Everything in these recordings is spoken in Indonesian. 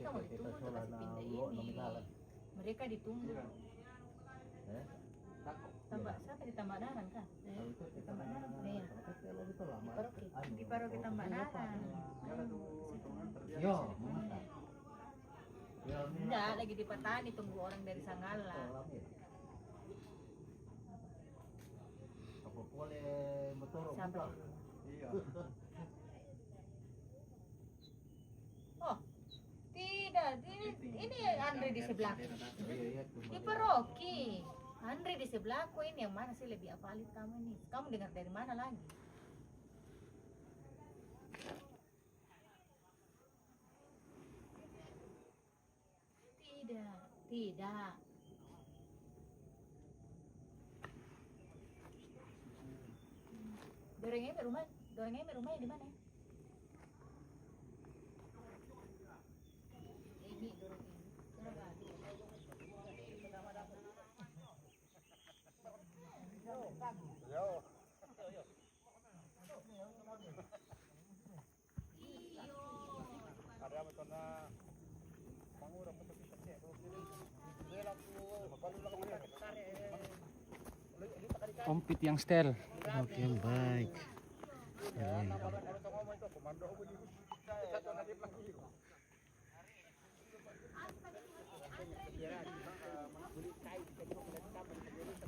mereka mau ditunggu untuk kasih pindah ini. Mereka ditunggu. Tambah siapa di Tambak Naran kan? Di Tambak Naran. Iya. Di paroki Tambak Naran. Yo, enggak lagi di Petani, tunggu orang dari Sanggala. Apa boleh motor? Siapa? Iya. Oh, tidak. Ini Andre di sebelah. Di paroki. Andre di sebelahku ini yang mana sih lebih valid kamu ini? Kamu dengar dari mana lagi? Tidak. Dorongnya rumahnya di mana? Ini dorongnya. Ada apa na pangurang betul kita cek. Kompit yang setel. Oke, baik.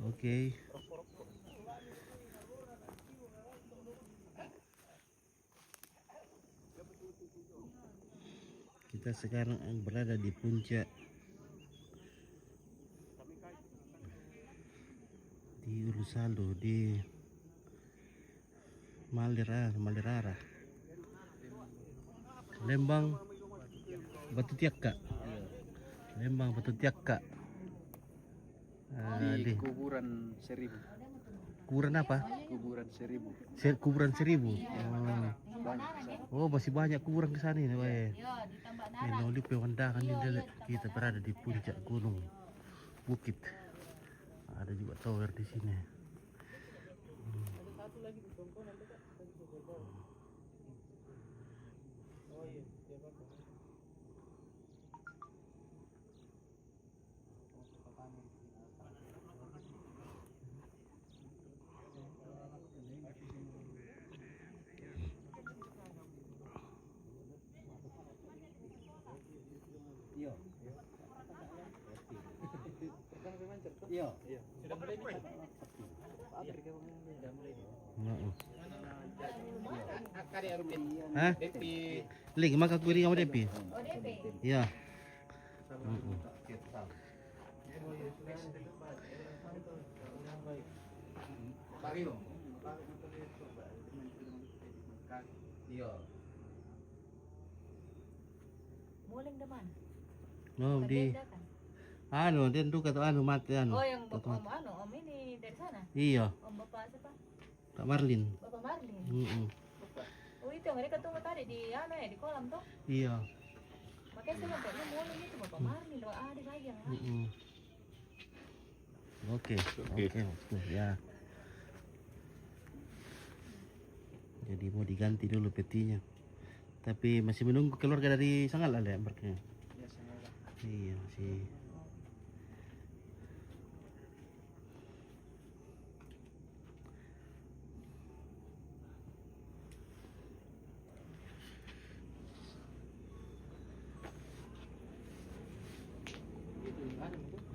Oke. Kita sekarang berada di puncak di Ulu Saldo di Malirara, Lembang Batu Tiaka. Di kuburan 1000. Kuburan apa? Kuburan 1000. Kuburan 1000. Oh, Masih banyak kuburan di sana ini, weh. iya, di Tambak Ini Naran. oli pemandangan ini, kita berada di puncak gunung bukit. Ada juga tower di sini. Iya. Sudah mulai nih. Sudah mulai nih. Akar ya Ruben. Hah? Depi. Lagi makan kuring kamu Depi? Oh, DP. Iya. Iya. Mulai depan. Oh, di dia tuh kata mati Oh, yang bapak om ini dari sana. Iya, Om bapak siapa? Kak Marlin. Bapak Marlin. Oh, itu yang mereka tunggu tadi di di kolam tuh. Iya. Makanya saya bilang mulai itu bapak Marlin, doa ada lagi yang lain. Oke, ya. Jadi mau diganti dulu petinya. Tapi masih menunggu keluarga dari Sanggala ya, berarti. Iya, masih.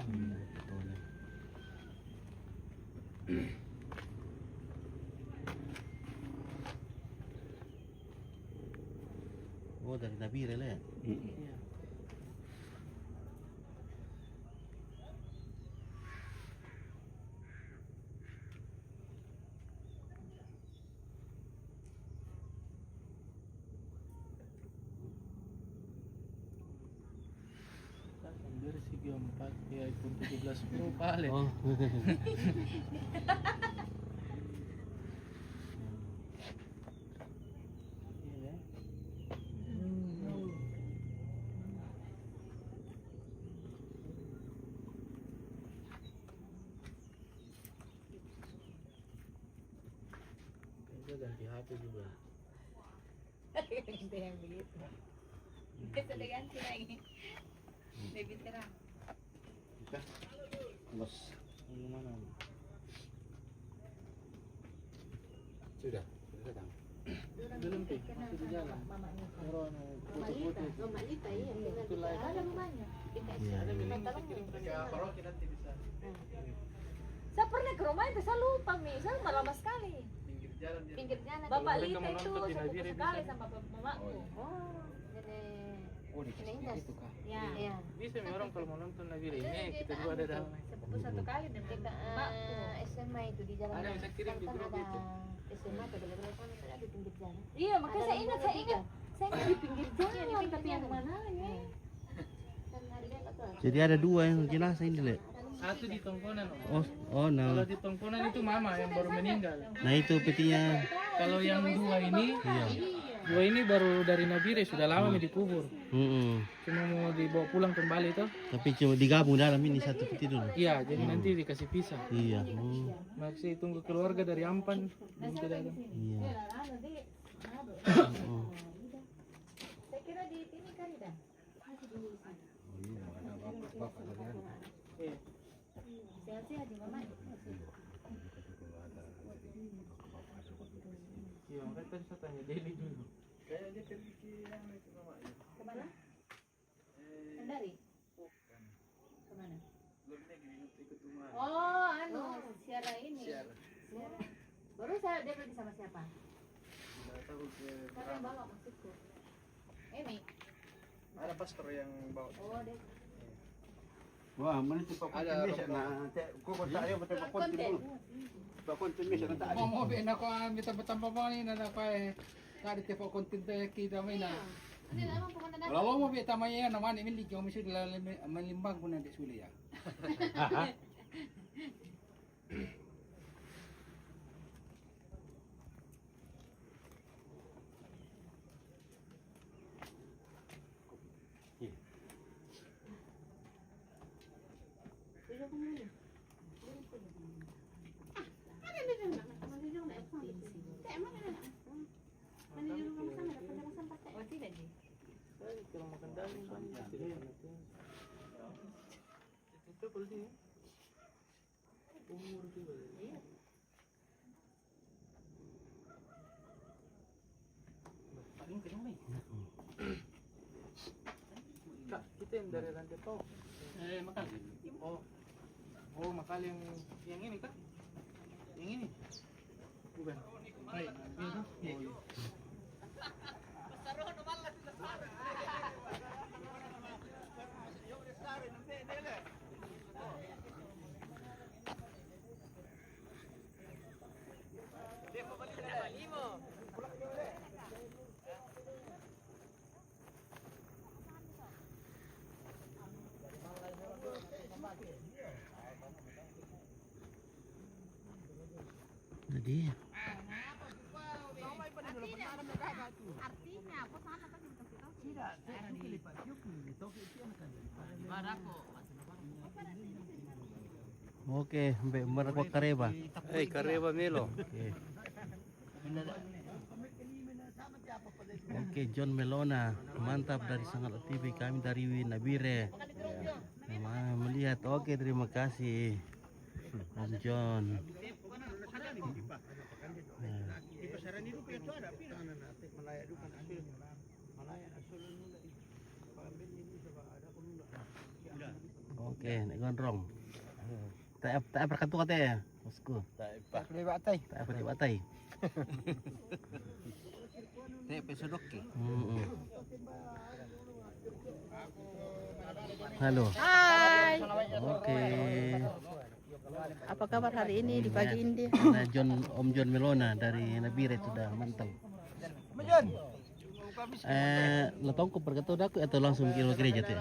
Betulnya. Oh, dari Nabire lah ya? Iya. Dari segi 4 ya iPhone 17 Pro paling. Oh. Iya. Kayaknya ganti HP juga. Ganti yang begitu. Kita udah ganti lagi. Veteran. Buka. Los. Yang mana? Sudah datang. Belum pi, masih di jalan. Meron foto-foto. Malita iya. Ada rumahnya. Iya. Ya, kalau kita nanti bisa Saya pernah ke rumah itu, saya lupa Mi, saya udah lama sekali. pinggir jalan dia. Pinggir jalan. Bapak mereka Lita mau itu nonton di saya Nabire ketemu sekali bisa. sama mamaku. Oh, jadi Oh, di ini indah. itu kah? Ya. Iya. Bisa nih orang kalau mau nonton Nabire ini kita dua ada dalam. Sepupu satu kali dengan Dekat mamaku. SMA itu di jalan. Ada, bisa kirim di kan grup ada itu. SMA tuh benar-benar sana tadi ada di pinggir jalan. Iya, makanya Ada saya ingat tiga. saya ingat di pinggir jalan, tapi yang mana ya? Kan hari dia tuh. Jadi ada dua yang jenazah ini, Le. Satu di Tongkonan. Oh, Kalau nah. di Tongkonan itu mama yang baru meninggal. Nah itu petinya. Kalau yang dua ini baru dari Nabire sudah lama dikubur. Cuma mau dibawa pulang kembali toh. Tapi cuma digabung dalam ini satu peti dulu. Iya, jadi nanti dikasih pisah. Iya. Masih tunggu keluarga dari Ampan. Belum datang. Iya. Saya kira di sini kan dah. Iya. Sehat-sehat di mama. Iya, makanya tadi saya tanya Deli dulu. Kemana? Kendari? Kemana? Oh, anu, siara ini. Siara. Baru dia pergi sama siapa? Siapa yang bawa maksudku? Ini. Ada pastor yang bawa. Oh, dia. Wah, mana tu pak konten ni sana. Kau kontak dia betul pak konten dulu. Pak konten ni sana tak ada. Mau bin ako minta betapa pa ni na pa tadi te po content kita may na. Kalau mau bi tamanya naman ini ligaw mo siya malimbang ko na di suli ya. Oh, tidak sih. Kalau makan daging kan tidak nanti. Itu perlu sih. Umur juga. Iya. Paling kenal nih. Kak, kita yang dari lantai bawah. Makan. Oh, makal yang ini kak? Yang ini? Bukan. Ay, ini. Iya. Jadi. Oke, sampai Merakwa Kareba. Kareba Melo. Oke, John Melona, mantap dari Sangat TV, kami dari Nabire. Melihat, oke terima kasih, Om John. Di pasaran itu itu ada pilangan nanti Malaya itu kan hasil Malaya hasil nula itu. Pambil ini coba ada pun nula. Oke, nek gondrong. Tak berkatu kata ya, bosku. Tak lewatai. Tak batai. Nek pesodok ke. Halo. Hai. Oke. Apa kabar hari ini di pagi ini? Nah, Om John Melona dari Nabire sudah mantap. Letong ko berkata aku atau langsung ke gereja tuh?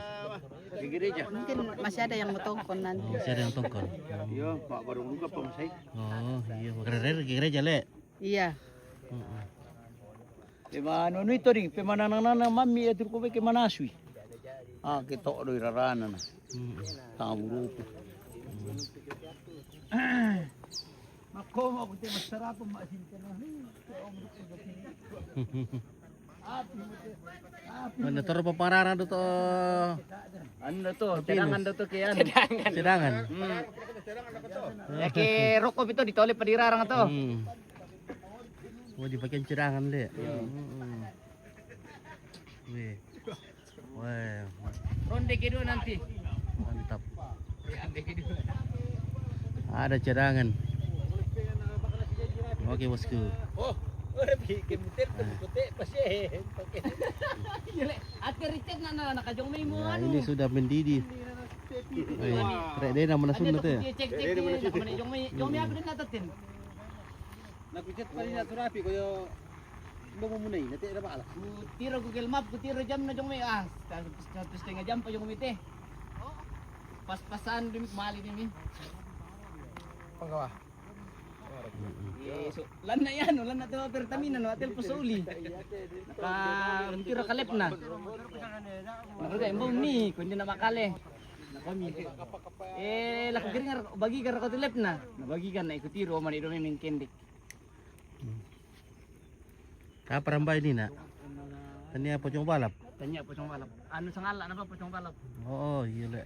Ke gereja. Mungkin masih ada yang mau tongkon nanti. Oh, masih ada yang tongkol. Iya, Pak baru buka pemasai. Oh, iya, ke gereja le. Iya. Pemano no ito ring pemananana mami etur ko ke manaswi. Kita do irarana na. Tamu grupo. Mako mo ko te masarap masin ka na. Mana toro paparara do to? Ano to? Cadangan daw to kay ano? Cadangan. Ya kay Rokop itu ditolip pa dirarang to. Oh dipakai cadangan le. Weh. Wah, Ronde kedua nanti. mantap. Ada cadangan. Oke bosku. Ate Richard na nakajong may mo Nah, ini sudah mendidih. Rek dia nama nasun na to ya. Cek jong may abrin natatin. Nagpijat pa rin na ito rapi, kaya mo muna yun, natin na ba ala? Tiro Google Map, tiro jam na jong may tapos nga jam pa yung umite. Pas-pasan din mali din. Panggawa. So, lan na yan, lan na to pertamina no atel posuli. Tiro kalep na. Nakagay mo ni, kundi na makale. Nakami. Lakagiringar bagi kar ko tilep na. Nabagi kan na ikutiro man idon ning kendik. Kapan rambay ini nak? Tanya pocong balap. Tanya pocong balap. Anu sangala na ba pocong balap? Oh, iya le.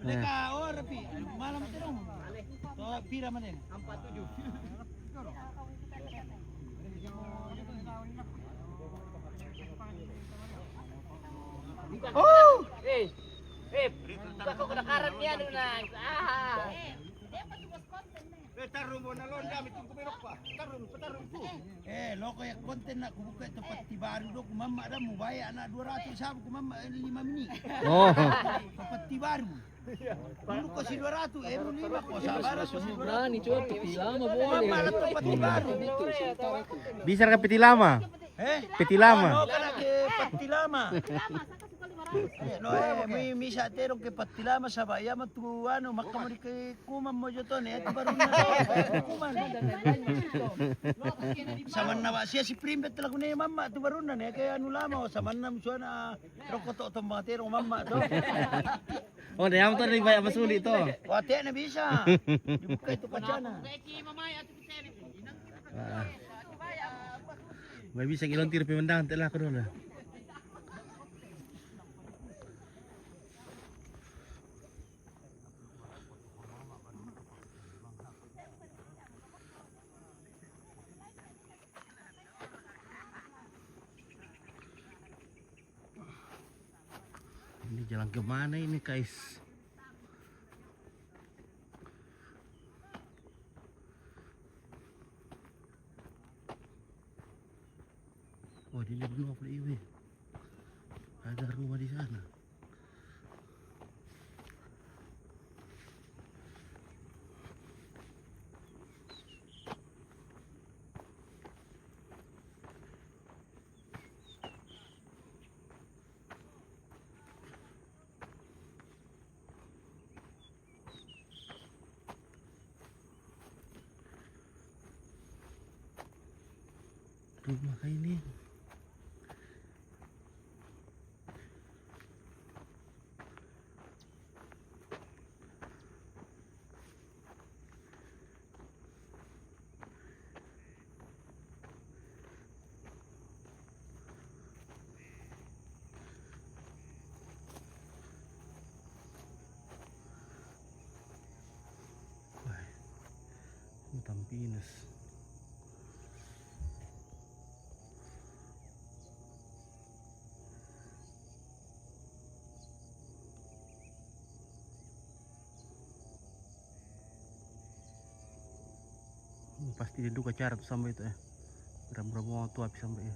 Leka, oh rapi, malam itu dong. So, pira man yan? 47. Oh! Kako kadakaran niya na. Tarong mo na lon, gamit yung kumirok pa. Tarong po. Loko ya konten na kubuka ito pati baru do kumama ada mo baya na 200 sabu kumama 5 menit. Oh. Pati baru. Dulu ko si 200, mo 5 ko sabar ko si 200. Berani coba peti lama boleh. Malah to pati baru. Bisa kan peti lama? Peti lama. Ano kana ke pati lama? No, may misa terong ke pati lama sa baya man tu ano makamuri ke kuman mo joto ne ati baru na. Kuman. Saman na ba siya si primbet talaga ni mama tu baru na ne kaya ano lama o saman na suana rokoto to mga terong mama to. Oh, dia motor ni banyak masuli to. Wate na bisa. Dibuka itu kacana. May bisa kilontir pimendang telah ko dulu. Ini jalan kemana ini guys? Oh, di Lebanon pula iwe. Ada rumah di sana. Rumah kayak ini. Wah, ini Tampinas. Pasti dia duka cara tuh sampai itu ya. Berapa waktu habis sampai ya.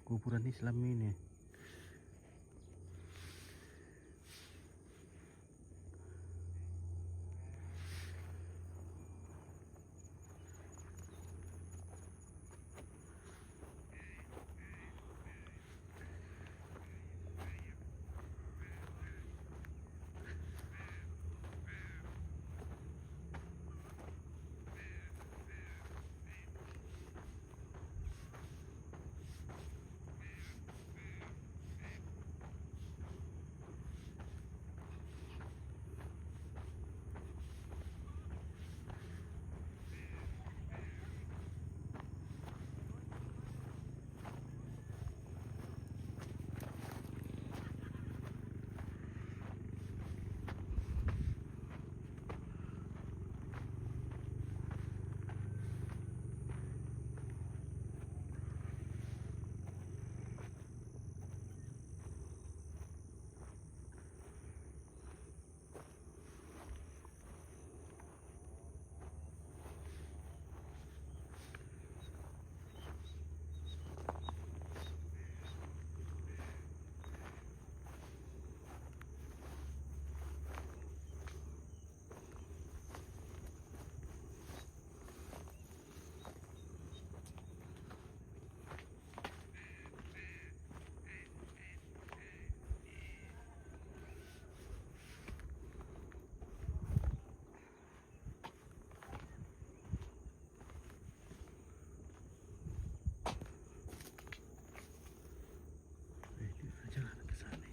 kuburan Islam ini. Perjalanan ke sana.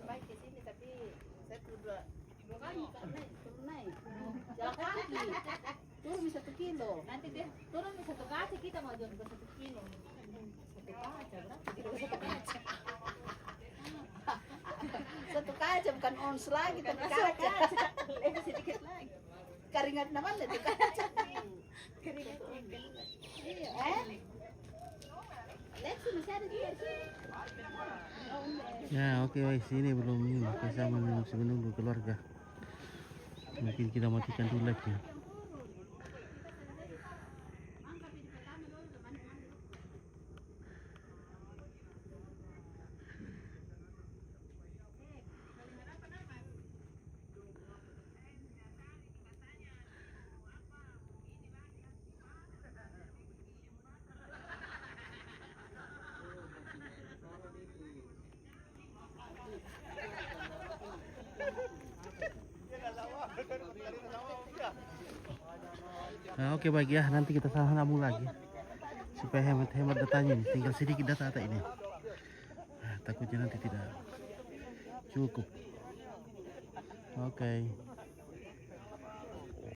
Baik ke sini tapi saya dua kali naik, turun naik. Jalan kaki. Turun 1 kilo. Nanti dia turun di 1 kaca, kita mau jual ke 1 kilo. 1 kaca, berapa kilo 1 kaca? 1 kaca bukan ons lagi tapi kaca. Lebih sedikit lagi. Keringat naman itu kaca. Keringat. Iya. Lexi masih ada di sini. Ya oke guys, ini belum ini kita masih menunggu keluarga. Mungkin kita matikan dulu lagi. Nah, oke baik ya, nanti kita sambung lagi supaya hemat-hemat datanya nih. Tinggal sedikit data ini. Takutnya nanti tidak cukup. Oke.